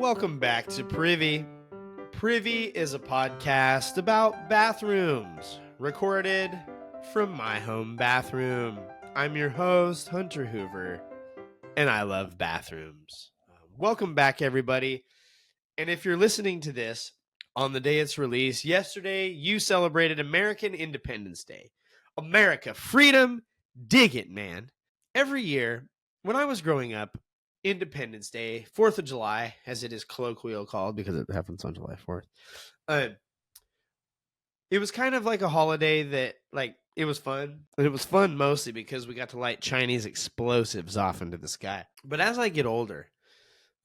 Welcome back to Privy. Privy is a podcast about bathrooms, recorded from my home bathroom. I'm your host, Hunter Hoover, and I love bathrooms. Welcome back, everybody. And if you're listening to this on the day it's released, yesterday you celebrated American Independence Day. America, freedom, dig it, man. Every year, when I was growing up, Independence Day, 4th of July, as it is colloquially called because it happens on July 4th, it was kind of like a holiday that, it was fun. And it was fun mostly because we got to light Chinese explosives off into the sky. But as I get older,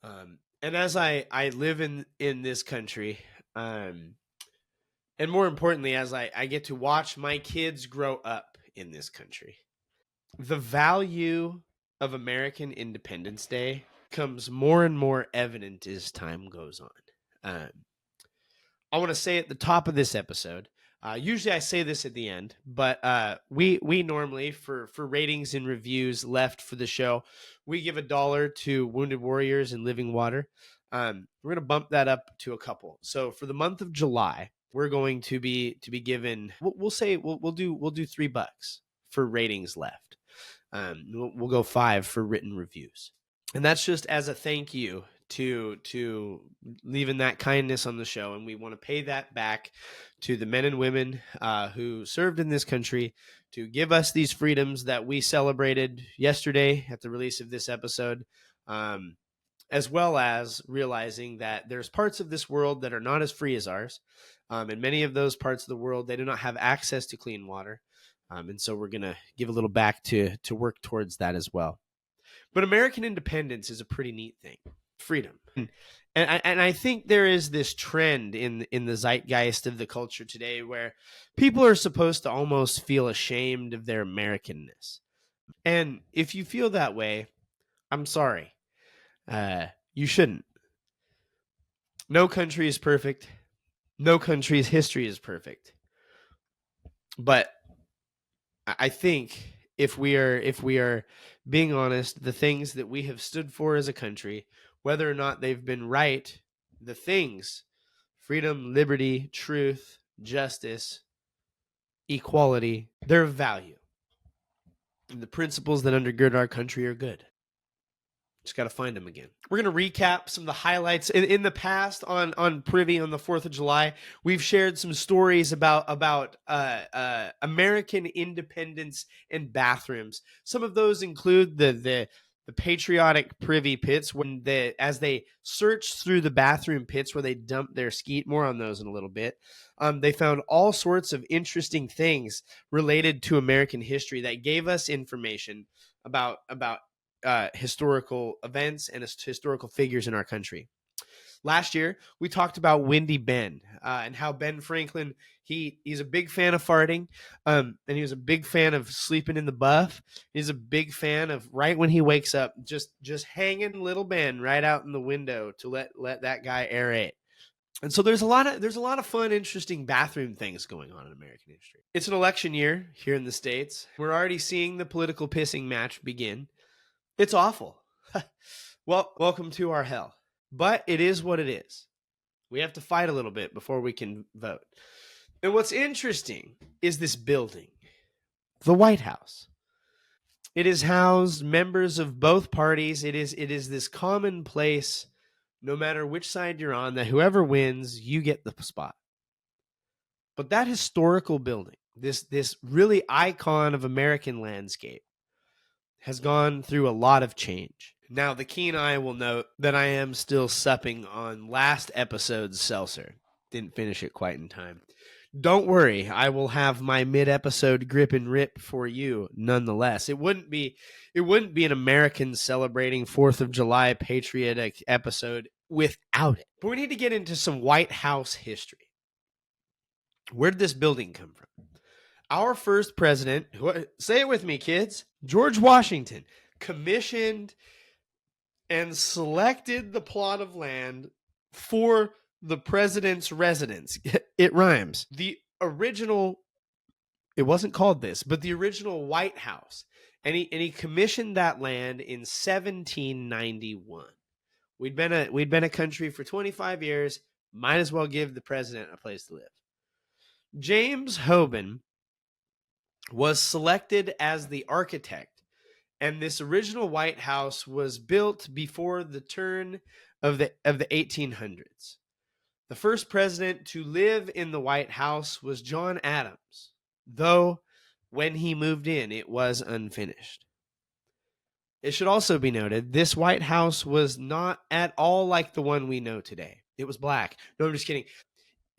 and as I live in this country, and more importantly, as I get to watch my kids grow up in this country, the value of American Independence Day becomes more and more evident as time goes on. I want to say at the top of this episode, usually I say this at the end, but we normally, for ratings and reviews left for the show, we give $1 to Wounded Warriors and Living Water. We're going to bump that up to a couple. So for the month of July, we're going to be given, we'll do $3 for ratings left. We'll go 5 for written reviews. And that's just as a thank you to leaving that kindness on the show. And we want to pay that back to the men and women who served in this country to give us these freedoms that we celebrated yesterday at the release of this episode, as well as realizing that there's parts of this world that are not as free as ours. And many of those parts of the world, they do not have access to clean water. And so we're going to give a little back to work towards that as well. But American independence is a pretty neat thing. Freedom. And I think there is this trend in the zeitgeist of the culture today where people are supposed to almost feel ashamed of their Americanness. And if you feel that way, I'm sorry. You shouldn't. No country is perfect. No country's history is perfect. But I think if we are being honest, the things that we have stood for as a country, whether or not they've been right, the things, freedom, liberty, truth, justice, equality, they're of value. And the principles that undergird our country are good. Just got to find them again. We're going to recap some of the highlights in the past on Privy on the 4th of July. We've shared some stories about American independence and bathrooms. Some of those include the patriotic Privy pits as they searched through the bathroom pits where they dumped their skeet. More on those in a little bit. They found all sorts of interesting things related to American history that gave us information about historical events and historical figures in our country. Last year, we talked about Windy Ben and how Ben Franklin, he's a big fan of farting, and he was a big fan of sleeping in the buff. He's a big fan of right when he wakes up, just hanging little Ben right out in the window to let that guy aerate. And so there's a lot of fun, interesting bathroom things going on in American history. It's an election year here in the States. We're already seeing the political pissing match begin. It's awful. Well, welcome to our hell. But it is what it is. We have to fight a little bit before we can vote. And what's interesting is this building, the White House. It has housed members of both parties. It is this common place, no matter which side you're on, that whoever wins, you get the spot. But that historical building, this really icon of American landscape, has gone through a lot of change. Now, the keen eye will note that I am still supping on last episode's seltzer. Didn't finish it quite in time. Don't worry, I will have my mid-episode grip and rip for you nonetheless. It wouldn't be an American celebrating 4th of July patriotic episode without it. But we need to get into some White House history. Where did this building come from? Our first president, say it with me, kids, George Washington, commissioned and selected the plot of land for the president's residence. It rhymes. The original, it wasn't called this, but the original White House. And he commissioned that land in 1791. We'd been a country for 25 years. Might as well give the president a place to live. James Hoban was selected as the architect, and this original White House was built before the turn of the 1800s. The first president to live in the White House was John Adams, though when he moved in, it was unfinished. It should also be noted, this White House was not at all like the one we know today. It was black. No, I'm just kidding.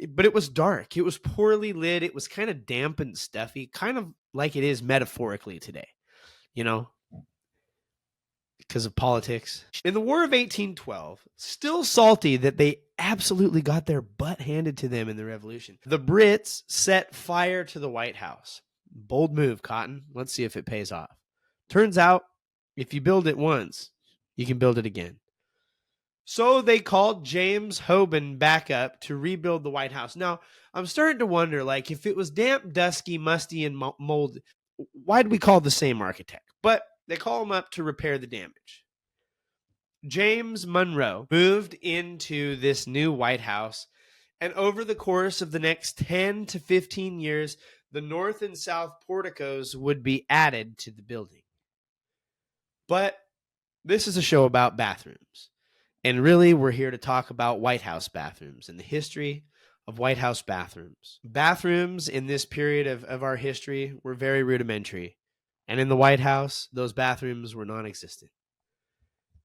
But it was dark. It was poorly lit. It was kind of damp and stuffy, kind of like it is metaphorically today, you know, because of politics. In the War of 1812, still salty that they absolutely got their butt handed to them in the Revolution, the Brits set fire to the White House. Bold move, Cotton. Let's see if it pays off. Turns out, if you build it once, you can build it again. So they called James Hoban back up to rebuild the White House. Now, I'm starting to wonder, like, if it was damp, dusky, musty, and mold, why'd we call the same architect? But they call him up to repair the damage. James Monroe moved into this new White House, and over the course of the next 10 to 15 years, the north and south porticos would be added to the building. But this is a show about bathrooms. And really, we're here to talk about White House bathrooms and the history of White House bathrooms. Bathrooms in this period of our history were very rudimentary. And in the White House, those bathrooms were non-existent.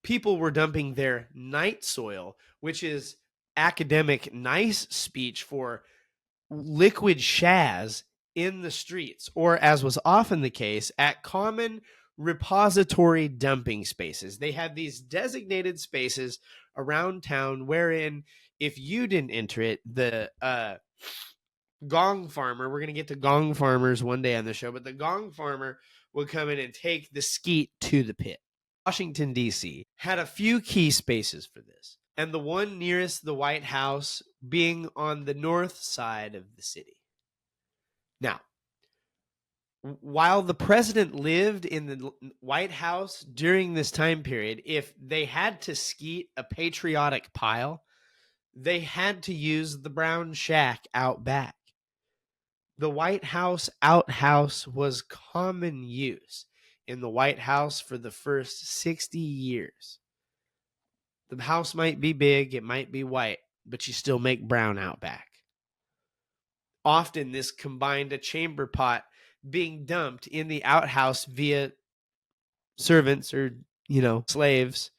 People were dumping their night soil, which is academic nice speech for liquid shaz, in the streets, or as was often the case, at common repository dumping spaces. They had these designated spaces around town wherein, if you didn't enter it, the gong farmer, we're going to get to gong farmers one day on the show, but the gong farmer would come in and take the skeet to the pit. Washington, D.C. had a few key spaces for this, and the one nearest the White House being on the north side of the city. Now, while the president lived in the White House during this time period, if they had to skeet a patriotic pile, they had to use the brown shack out back. The White House outhouse was common use in the White House for the first 60 years. The house might be big, it might be white, but you still make brown out back. Often this combined a chamber pot being dumped in the outhouse via servants or, slaves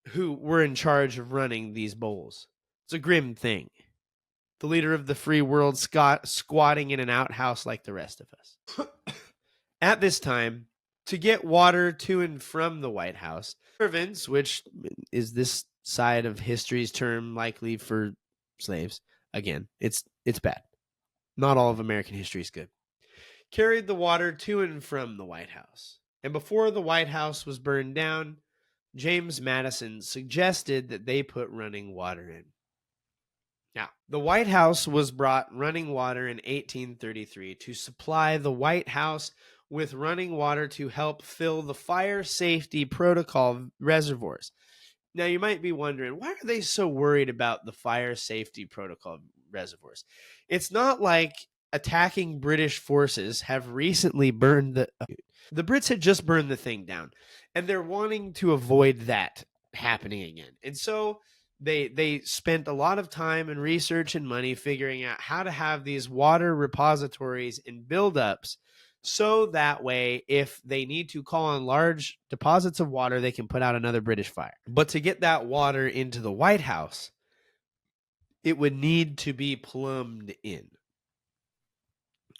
who were in charge of running these bowls. It's a grim thing. The leader of the free world squatting in an outhouse like the rest of us. At this time, to get water to and from the White House, servants, which is this side of history's term likely for slaves, again, it's bad. Not all of American history is good. Carried the water to and from the White House. And before the White House was burned down, James Madison suggested that they put running water in. Now, the White House was brought running water in 1833 to supply the White House with running water to help fill the fire safety protocol reservoirs. Now, you might be wondering, why are they so worried about the fire safety protocol reservoirs? It's not like attacking British forces have recently burned the Brits had just burned the thing down, and they're wanting to avoid that happening again. And so they spent a lot of time and research and money figuring out how to have these water repositories and buildups, so that way, if they need to call on large deposits of water, they can put out another British fire. But to get that water into the White House, it would need to be plumbed in.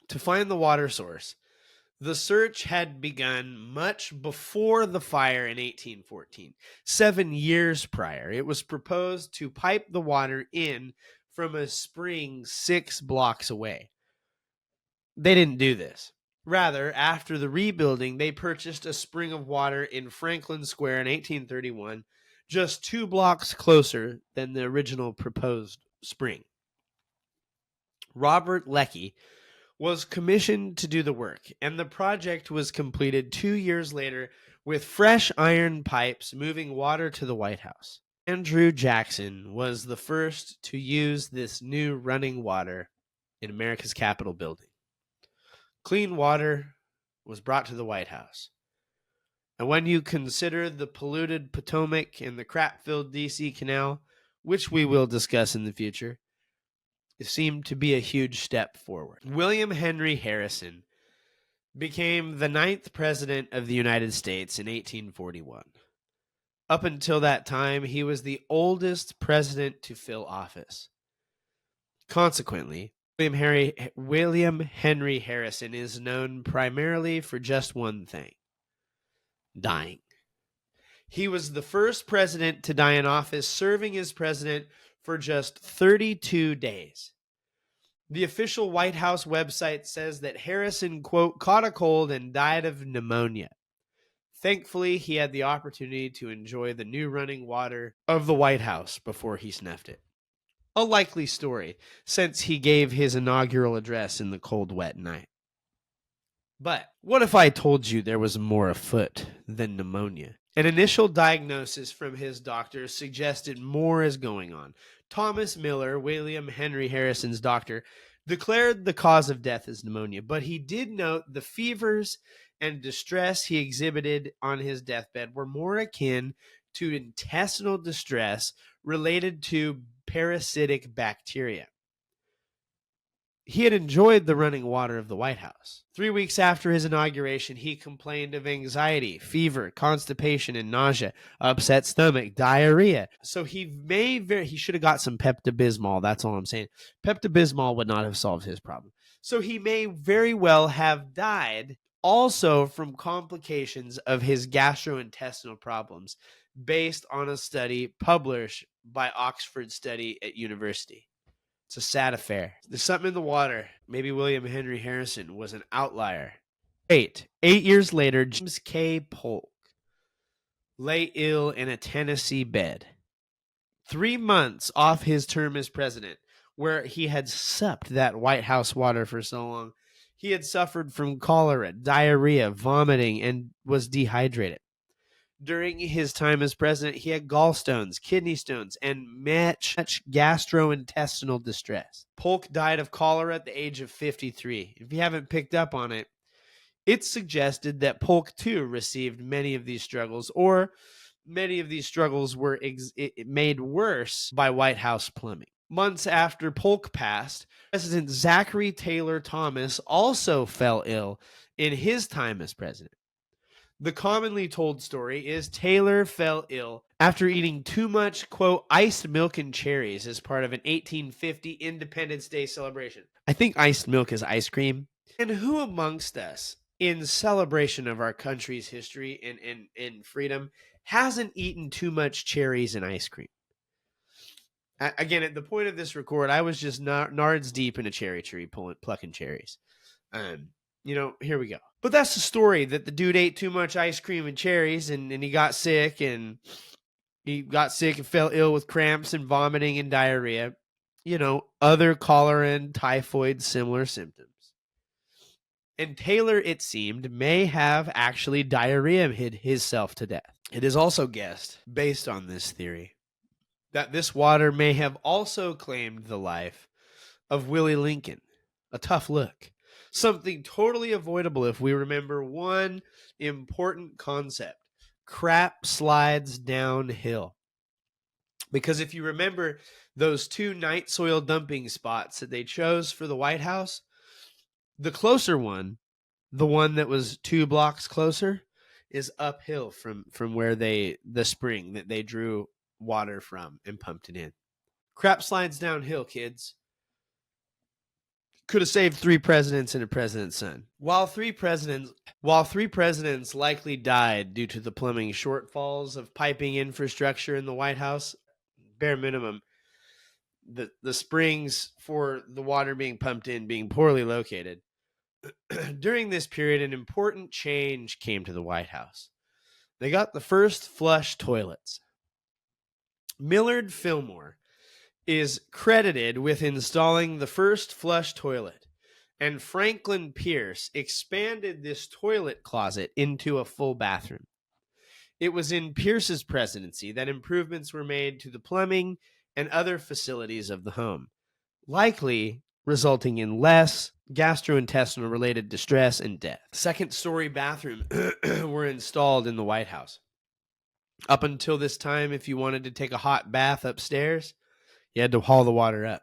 To find the water source, the search had begun much before the fire in 1814. 7 years prior, it was proposed to pipe the water in from a spring 6 blocks away. They didn't do this. Rather, after the rebuilding, they purchased a spring of water in Franklin Square in 1831, just 2 blocks closer than the original proposed spring. Robert Leckie was commissioned to do the work, and the project was completed 2 years later with fresh iron pipes moving water to the White House. Andrew Jackson was the first to use this new running water in America's Capitol building. Clean water was brought to the White House. And when you consider the polluted Potomac and the crap-filled D.C. Canal, which we will discuss in the future, it seemed to be a huge step forward. William Henry Harrison became the 9th president of the United States in 1841. Up until that time, he was the oldest president to fill office. Consequently, William Henry Harrison is known primarily for just one thing: dying. He was the first president to die in office, serving as president for just 32 days. The official White House website says that Harrison, quote, caught a cold and died of pneumonia. Thankfully, he had the opportunity to enjoy the new running water of the White House before he sniffed it. A likely story, since he gave his inaugural address in the cold, wet night. But what if I told you there was more afoot than pneumonia? An initial diagnosis from his doctor suggested more is going on. Thomas Miller, William Henry Harrison's doctor, declared the cause of death as pneumonia, but he did note the fevers and distress he exhibited on his deathbed were more akin to intestinal distress related to parasitic bacteria. He had enjoyed the running water of the White House. 3 weeks after his inauguration, he complained of anxiety, fever, constipation, and nausea, upset stomach, diarrhea. So he should have got some Pepto-Bismol. That's all I'm saying. Pepto-Bismol would not have solved his problem. So he may very well have died also from complications of his gastrointestinal problems, based on a study published by Oxford Study at University. It's a sad affair. There's something in the water. Maybe William Henry Harrison was an outlier. 8 years later, James K. Polk lay ill in a Tennessee bed. 3 months off his term as president, where he had supped that White House water for so long. He had suffered from cholera, diarrhea, vomiting, and was dehydrated. During his time as president, he had gallstones, kidney stones, and much gastrointestinal distress. Polk died of cholera at the age of 53. If you haven't picked up on it, it's suggested that Polk too received many of these struggles, or many of these struggles were made worse by White House plumbing. Months after Polk passed, President Zachary Taylor Thomas also fell ill in his time as president. The commonly told story is Taylor fell ill after eating too much, quote, iced milk and cherries as part of an 1850 Independence Day celebration. I think iced milk is ice cream. And who amongst us, in celebration of our country's history and freedom, hasn't eaten too much cherries and ice cream? Again, at the point of this record, I was just nards deep in a cherry tree plucking cherries. Here we go. But that's the story, that the dude ate too much ice cream and cherries, and he got sick, and fell ill with cramps and vomiting and diarrhea. Other cholera and typhoid similar symptoms. And Taylor, it seemed, may have actually diarrhea himself to death. It is also guessed, based on this theory, that this water may have also claimed the life of Willie Lincoln. A tough look. Something totally avoidable if we remember one important concept: crap slides downhill. Because if you remember those 2 night soil dumping spots that they chose for the White House, the closer one, the one that was 2 blocks closer, is uphill from where the spring that they drew water from and pumped it in. Crap slides downhill, kids. Could have saved 3 presidents and a president's son. While three presidents likely died due to the plumbing shortfalls of piping infrastructure in the White House, bare minimum, the springs for the water being pumped in being poorly located. During this period, an important change came to the White House. They got the first flush toilets. Millard Fillmore is credited with installing the first flush toilet, and Franklin Pierce expanded this toilet closet into a full bathroom. It was in Pierce's presidency that improvements were made to the plumbing and other facilities of the home, likely resulting in less gastrointestinal related distress and death. Second-story bathrooms were installed in the White House. Up until this time, if you wanted to take a hot bath upstairs, you had to haul the water up.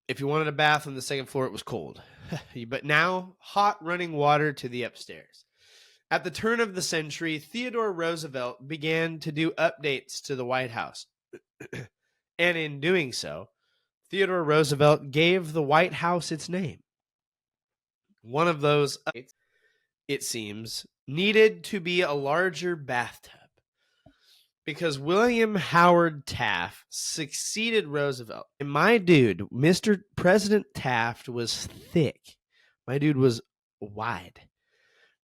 If you wanted a bath on the second floor, it was cold. But now, hot running water to the upstairs. At the turn of the century, Theodore Roosevelt began to do updates to the White House. And in doing so, Theodore Roosevelt gave the White House its name. One of those updates, it seems, needed to be a larger bathtub, because William Howard Taft succeeded Roosevelt. And my dude, Mr. President Taft, was thick. My dude was wide.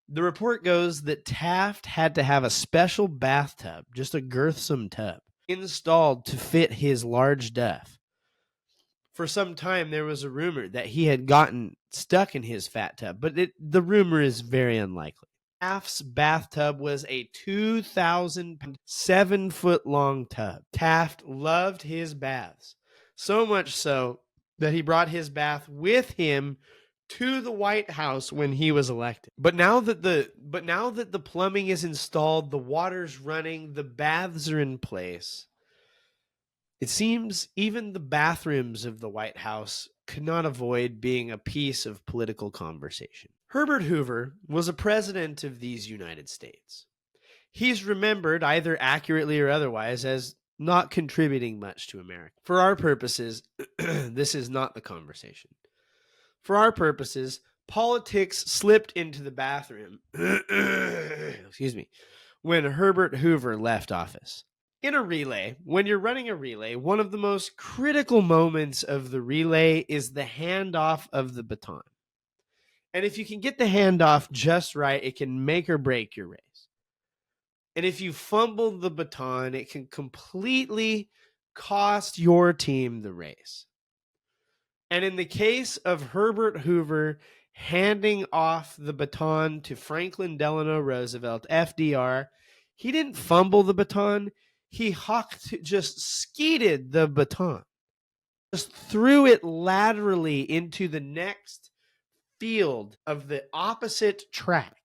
The report goes that Taft had to have a special bathtub, just a girthsome tub, installed to fit his large duff. For some time, there was a rumor that he had gotten stuck in his fat tub, but the rumor is very unlikely. Taft's bathtub was a 2,007-foot-long tub. Taft loved his baths, so much so that he brought his bath with him to the White House when he was elected. But now that the plumbing is installed, the water's running, the baths are in place, it seems even the bathrooms of the White House could not avoid being a piece of political conversation. Herbert Hoover was a president of these United States. He's remembered, either accurately or otherwise, as not contributing much to America. For our purposes, this is not the conversation. For our purposes, politics slipped into the bathroom when Herbert Hoover left office. In a relay, when you're running a relay, one of the most critical moments of the relay is the handoff of the baton. And if you can get the handoff just right, it can make or break your race. And if you fumble the baton, it can completely cost your team the race. And in the case of Herbert Hoover handing off the baton to Franklin Delano Roosevelt, FDR, he didn't fumble the baton. He just skeeted the baton. Just threw it laterally into the next field of the opposite track.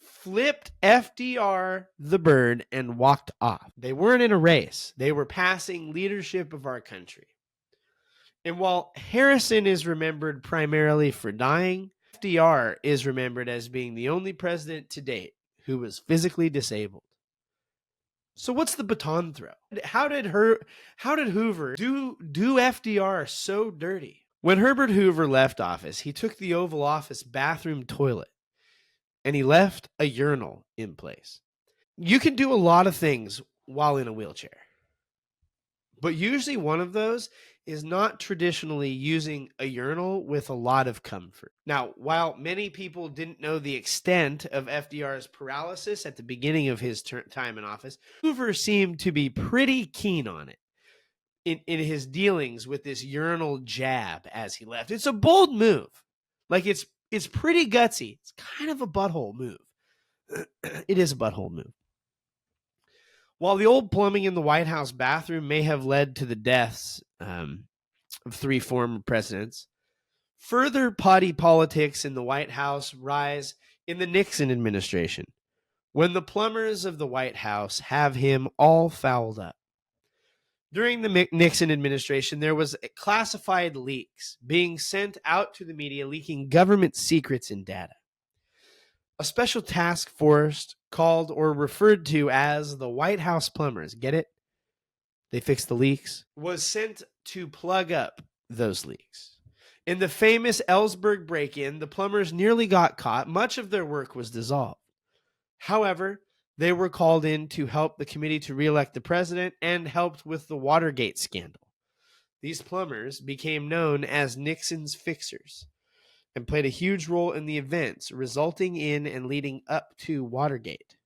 Flipped FDR the bird and walked off. They weren't in a race. They were passing leadership of our country. And while Harrison is remembered primarily for dying, FDR is remembered as being the only president to date who was physically disabled. So what's the baton throw? How did Hoover do FDR so dirty? When Herbert Hoover left office, he took the Oval Office bathroom toilet and he left a urinal in place. You can do a lot of things while in a wheelchair, but usually one of those is not traditionally using a urinal with a lot of comfort. Now, while many people didn't know the extent of FDR's paralysis at the beginning of his time in office, Hoover seemed to be pretty keen on it in his dealings with this urinal jab as he left. It's a bold move. Like, it's pretty gutsy. It's kind of a butthole move. It is a butthole move. While the old plumbing in the White House bathroom may have led to the deaths of 3 former presidents, further potty politics in the White House rise in the Nixon administration, when the plumbers of the White House have him all fouled up. During the Nixon administration, there was classified leaks being sent out to the media, leaking government secrets and data. A special task force called or referred to as the White House plumbers, get it? They fixed the leaks, was sent to plug up those leaks. In the famous Ellsberg break-in, the plumbers nearly got caught. Much of their work was dissolved. However, they were called in to help the committee to re-elect the president and helped with the Watergate scandal. These plumbers became known as Nixon's fixers and played a huge role in the events resulting in and leading up to Watergate.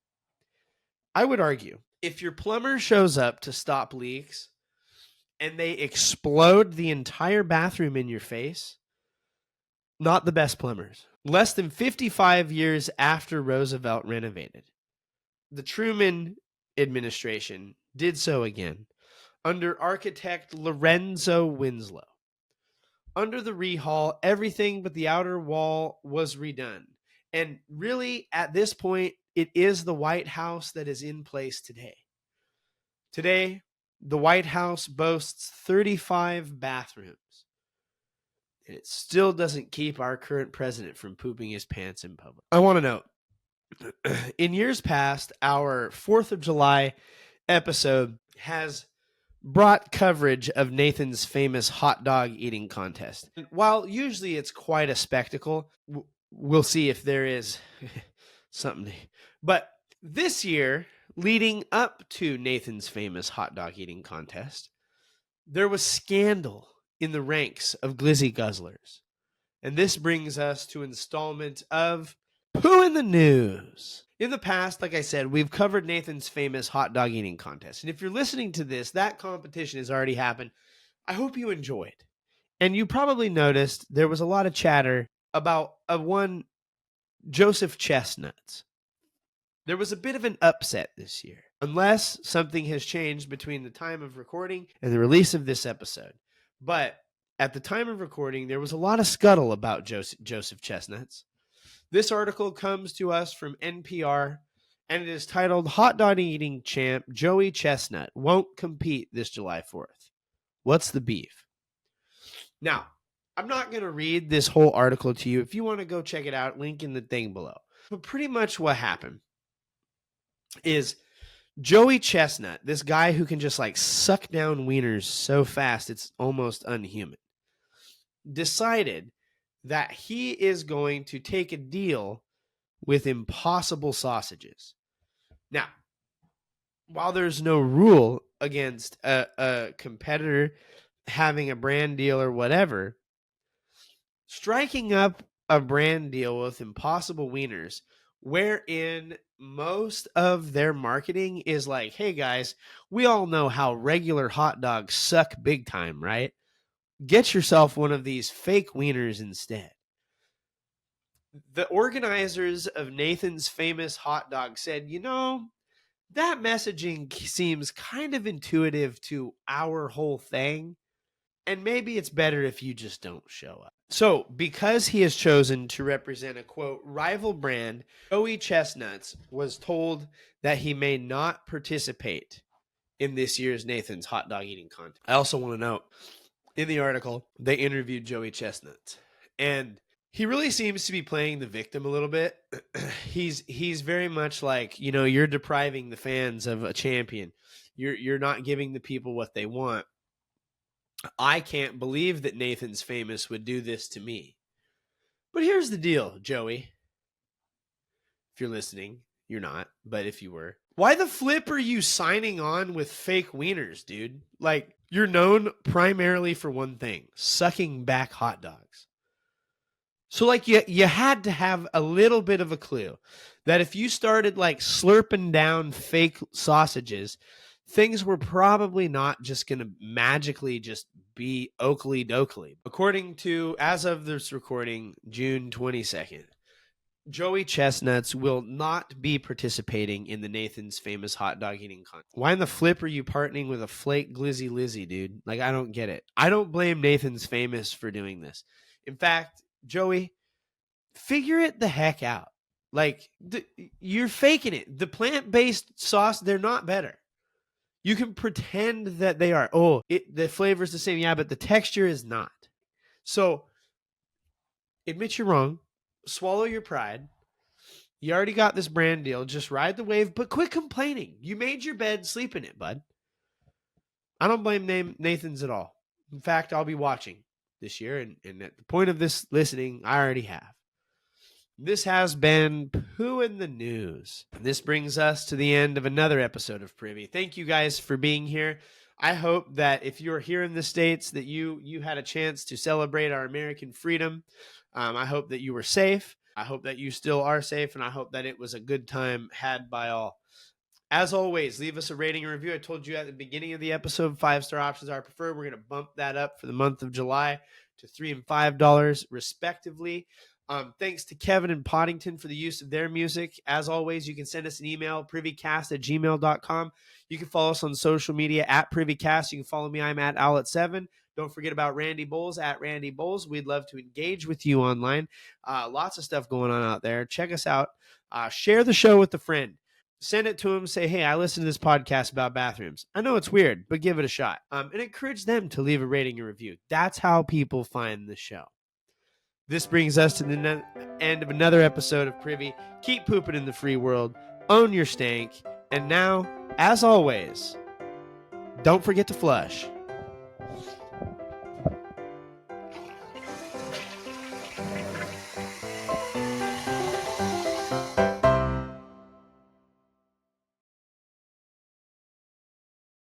I would argue, if your plumber shows up to stop leaks and they explode the entire bathroom in your face, not the best plumbers. Less than 55 years after Roosevelt renovated, the Truman administration did so again under architect Lorenzo Winslow. Under the rehall, everything but the outer wall was redone. And really, at this point, it is the White House that is in place today. Today, the White House boasts 35 bathrooms. And it still doesn't keep our current president from pooping his pants in public. I want to note, in years past, our 4th of July episode has brought coverage of Nathan's famous hot dog eating contest. While usually it's quite a spectacle, we'll see if there is something. But this year, leading up to Nathan's famous hot dog eating contest, there was scandal in the ranks of glizzy guzzlers. And this brings us to installment of Poo in the News. In the past, like I said, we've covered Nathan's famous hot dog eating contest. And if you're listening to this, that competition has already happened. I hope you enjoyed. And you probably noticed there was a lot of chatter about one Joseph Chestnuts. There was a bit of an upset this year, unless something has changed between the time of recording and the release of this episode. But at the time of recording, there was a lot of scuttle about Joseph Chestnuts. This article comes to us from NPR, and it is titled, Hot Dog Eating Champ Joey Chestnut Won't Compete This July 4th. What's the beef? Now, I'm not going to read this whole article to you. If you want to go check it out, link in the thing below. But pretty much what happened is Joey Chestnut, this guy who can just like suck down wieners so fast it's almost unhuman, decided that he is going to take a deal with Impossible Sausages. Now, while there's no rule against a competitor having a brand deal or whatever, striking up a brand deal with Impossible Wieners, wherein most of their marketing is like, hey guys, we all know how regular hot dogs suck big time, right? Get yourself one of these fake wieners instead. The organizers of Nathan's famous hot dog said, you know, that messaging seems kind of intuitive to our whole thing, and maybe it's better if you just don't show up. So, because he has chosen to represent a, quote, rival brand, Joey Chestnuts was told that he may not participate in this year's Nathan's hot dog eating contest. I also want to note, in the article, they interviewed Joey Chestnuts, and he really seems to be playing the victim a little bit. He's very much like, you know, you're depriving the fans of a champion. You're not giving the people what they want. I can't believe that Nathan's Famous would do this to me. But here's the deal, Joey. If you're listening, you're not, but if you were, why the flip are you signing on with fake wieners, dude? Like, you're known primarily for one thing, sucking back hot dogs. So, like, you had to have a little bit of a clue that if you started, like, slurping down fake sausages, things were probably not just going to magically just be oakley dokley. According to, as of this recording, June 22nd, Joey Chestnuts will not be participating in the Nathan's famous hot dog eating contest. Why in the flip are you partnering with a flake glizzy Lizzy, dude? Like, I don't get it. I don't blame Nathan's Famous for doing this. In fact, Joey, figure it the heck out. Like, you're faking it. The plant-based sauce, they're not better. You can pretend that they are. Oh, the flavor's the same. Yeah, but the texture is not. So, admit you're wrong. Swallow your pride. You already got this brand deal. Just ride the wave, but quit complaining. You made your bed. Sleep in it, bud. I don't blame Nathan's at all. In fact, I'll be watching this year, and at the point of this listening, I already have. This has been Poo in the News. This brings us to the end of another episode of Privy. Thank you guys for being here. I hope that if you're here in the States, that you had a chance to celebrate our American freedom. I hope that you were safe. I hope that you still are safe, and I hope that it was a good time had by all. As always, leave us a rating and review. I told you at the beginning of the episode, 5-star options are preferred. We're going to bump that up for the month of July to $3 and $5 respectively. Thanks to Kevin and Podington for the use of their music. As always, you can send us an email, privycast@gmail.com. You can follow us on social media at Privycast. You can follow me. I'm at Owlet7. Don't forget about Randy Bowles at Randy Bowles. We'd love to engage with you online. Lots of stuff going on out there. Check us out. Share the show with a friend. Send it to them. Say, hey, I listened to this podcast about bathrooms. I know it's weird, but give it a shot. And encourage them to leave a rating and review. That's how people find the show. This brings us to the end of another episode of Privy. Keep pooping in the free world. Own your stank. And now, as always, don't forget to flush.